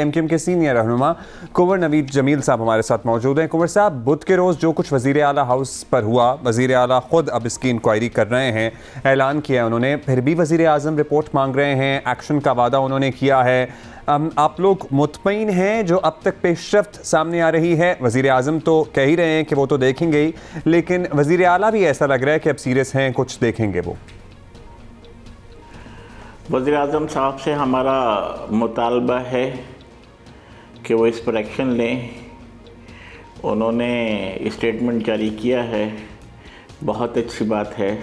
MQM के senior रहनुमा कुंवर नवीद जमील साहब हमारे साथ मौजूद हैं। कुंवर साहब, बुध के रोज़ जो कुछ वज़ीर आला हाउस पर हुआ, वज़ीर आला ख़ुद अब इसकी इंक्वायरी कर रहे हैं, ऐलान किया उन्होंने, फिर भी वज़ीर आज़म रिपोर्ट मांग रहे हैं, एक्शन का वादा उन्होंने किया है। आप लोग मुतमईन हैं जो अब तक पेशरफ्त सामने आ रही है? वज़ीर आज़म तो कह ही रहे हैं कि वो तो देखेंगे ही, लेकिन वज़ीर आला भी ऐसा लग रहा है कि अब सीरियस हैं, कुछ देखेंगे वो। वज़ीर आज़म साहब से हमारा मुतालबा है कि वो इस पर एक्शन लें। उन्होंने स्टेटमेंट जारी किया है, बहुत अच्छी बात है,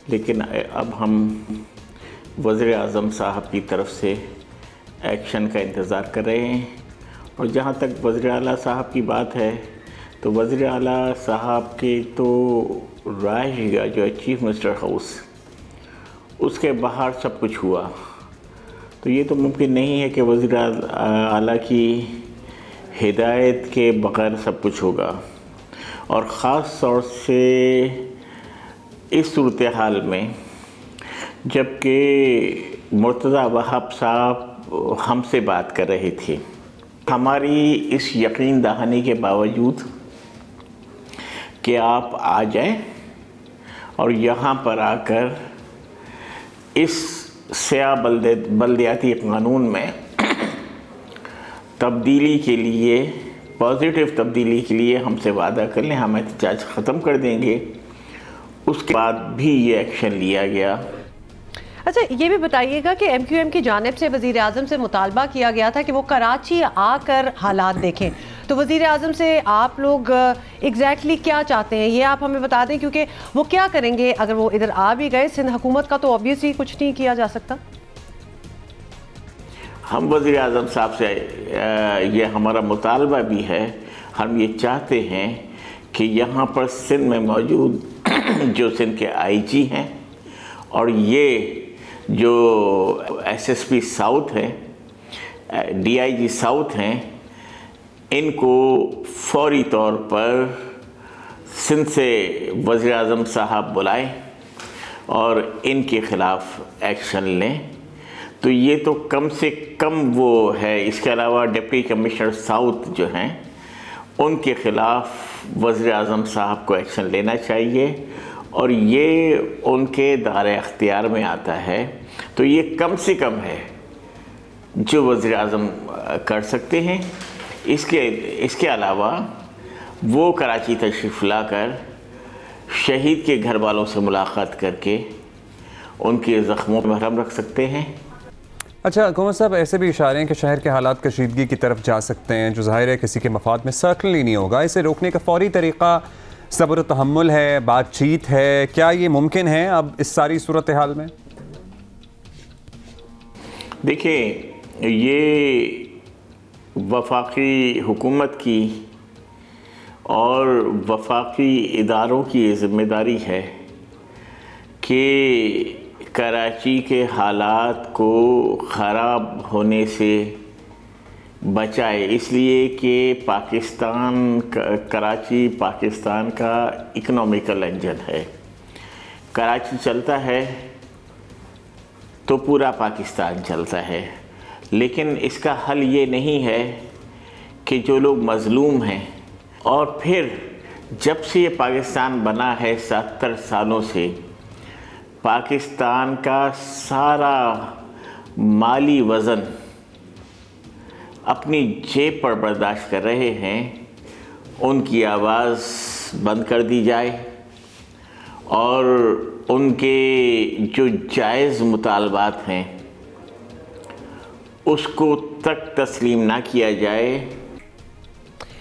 लेकिन अब हम वज़ीर आज़म साहब की तरफ से एक्शन का इंतज़ार कर रहे हैं। और जहाँ तक वज़ीर आला साहब की बात है, तो वज़ीर आला साहब के तो रायगा जो है चीफ मिनिस्टर हाउस, उसके बाहर सब कुछ हुआ, तो ये तो मुमकिन नहीं है कि वज़ीर आला की हिदायत के बग़ैर सब कुछ होगा। और ख़ास तौर से इस सूरत हाल में जबकि मुर्तज़ा वहाब साहब हमसे बात कर रहे थे, हमारी इस यकीन दहानी के बावजूद कि आप आ जाएं और यहाँ पर आकर इस स्याह बल्दियाती कानून में तब्दीली के लिए, पॉजिटिव तब्दीली के लिए हमसे वादा कर लें, हम एहतजाज ख़त्म कर देंगे। उसके बाद भी ये एक्शन लिया गया। अच्छा, ये भी बताइएगा कि एमक्यूएम की जानिब से वज़ीर आज़म से मुतालबा किया गया था कि वो कराची आकर हालात देखें, तो वज़ीर आज़म से आप लोग एग्जैक्टली क्या चाहते हैं ये आप हमें बता दें, क्योंकि वो क्या करेंगे अगर वो इधर आ भी गए? सिंध हुकूमत का तो ऑब्वियसली कुछ नहीं किया जा सकता। हम वज़ीर आज़म साहब से ये हमारा मुतालबा भी है, हम ये चाहते हैं कि यहाँ पर सिंध में मौजूद जो सिंध के आईजी हैं और ये जो एसएसपी साउथ हैं, डीआईजी साउथ हैं, इनको फौरी तौर पर सिंध से वज़ीर आज़म साहब बुलाएं और इनके ख़िलाफ़ एक्शन लें। तो ये तो कम से कम वो है। इसके अलावा डिप्टी कमिश्नर साउथ जो हैं, उनके ख़िलाफ़ वज़ीर आज़म साहब को एक्शन लेना चाहिए और ये उनके दायरे अख्तियार में आता है। तो ये कम से कम है जो वज़ीर आज़म कर सकते हैं। इसके अलावा वो कराची तशरीफ़ लाकर शहीद के घर वालों से मुलाकात करके उनके ज़ख्मों पर मरहम रख सकते हैं। अच्छा कुंवर साहब, ऐसे भी इशारे हैं कि शहर के हालात कशीदगी की तरफ जा सकते हैं, जो ज़ाहिर है किसी के मफाद में सर्टनली नहीं होगा। इसे रोकने का फ़ौरी तरीक़ा सब्र तहम्मुल है, बातचीत है, क्या ये मुमकिन है अब इस सारी सूरत हाल में? देखिए, ये वफाकी हुकूमत की और वफाकी इदारों की ज़िम्मेदारी है कि कराची के हालात को ख़राब होने से बचाए, इसलिए कि कराची पाकिस्तान का इकोनॉमिकल इंजन है। कराची चलता है तो पूरा पाकिस्तान चलता है, लेकिन इसका हल ये नहीं है कि जो लोग मज़लूम हैं, और फिर जब से ये पाकिस्तान बना है 70 सालों से, पाकिस्तान का सारा माली वज़न अपनी जेब पर बर्दाश्त कर रहे हैं, उनकी आवाज़ बंद कर दी जाए और उनके जो जायज़ मुतालबात हैं उसको तक तस्लीम ना किया जाए।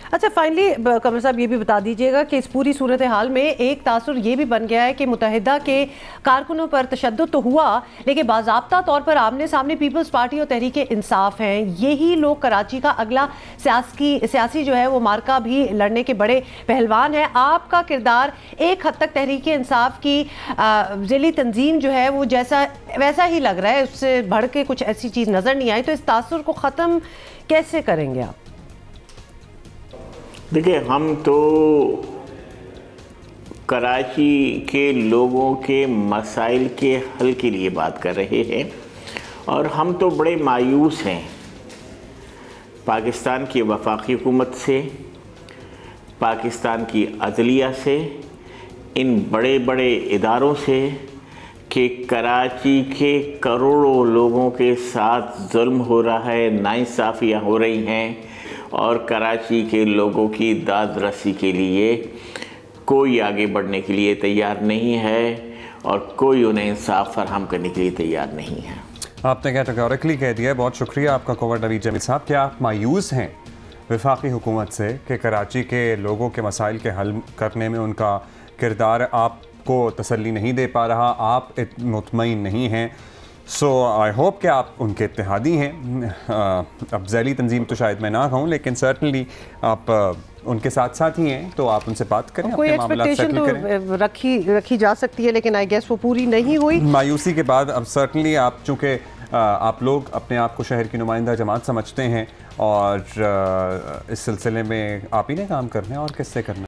अच्छा, फाइनली कमर साहब ये भी बता दीजिएगा कि इस पूरी सूरत हाल में एक तासुर ये भी बन गया है कि मुत्तहिदा के कारकुनों पर तशद्दुद तो हुआ, लेकिन बाज़ाब्ता तौर पर आमने सामने पीपल्स पार्टी और तहरीक इंसाफ हैं। यही लोग कराची का अगला सियासी जो है वो मार्का भी लड़ने के बड़े पहलवान हैं। आपका किरदार एक हद तक तहरीक इंसाफ की ज़िली तंजीम जो है वो वैसा ही लग रहा है, उससे बढ़ के कुछ ऐसी चीज़ नज़र नहीं आई। तो इस तासुर को ख़त्म कैसे करेंगे आप? देखिए, हम तो कराची के लोगों के मसाइल के हल के लिए बात कर रहे हैं और हम तो बड़े मायूस हैं पाकिस्तान की वफाकी हुकूमत से, पाकिस्तान की अदलिया से, इन बड़े बड़े इदारों से कि कराची के करोड़ों लोगों के साथ जुल्म हो रहा है, नाइंसाफ़ियाँ हो रही हैं और कराची के लोगों की दाद रसी के लिए कोई आगे बढ़ने के लिए तैयार नहीं है और कोई उन्हें इंसाफ फराहम करने के लिए तैयार नहीं है। आपने कैटेगोरिकली कह दिया है, बहुत शुक्रिया आपका कुंवर नवीद जमील साहब। क्या आप मायूस हैं वफाकी हुकूमत से कि कराची के लोगों के मसाइल के हल करने में उनका किरदार आपको तसल्ली नहीं दे पा रहा, आप मुतमईन नहीं हैं? सो आई होप कि आप उनके इत्तेहादी हैं। अब ज़ैली तंजीम तो शायद मैं ना कहूँ, लेकिन सर्टनली आप उनके साथ साथ ही हैं, तो आप उनसे बात करें, कोई अपने मामलात एक्सपेक्टेशन सेटल तो रखी जा सकती है, लेकिन आई गेस वो पूरी नहीं हुई। मायूसी के बाद अब सर्टनली आप चूँकि आप लोग अपने आप को शहर की नुमाइंदा जमात समझते हैं और इस सिलसिले में आप ही ने काम करना है और किससे करना है।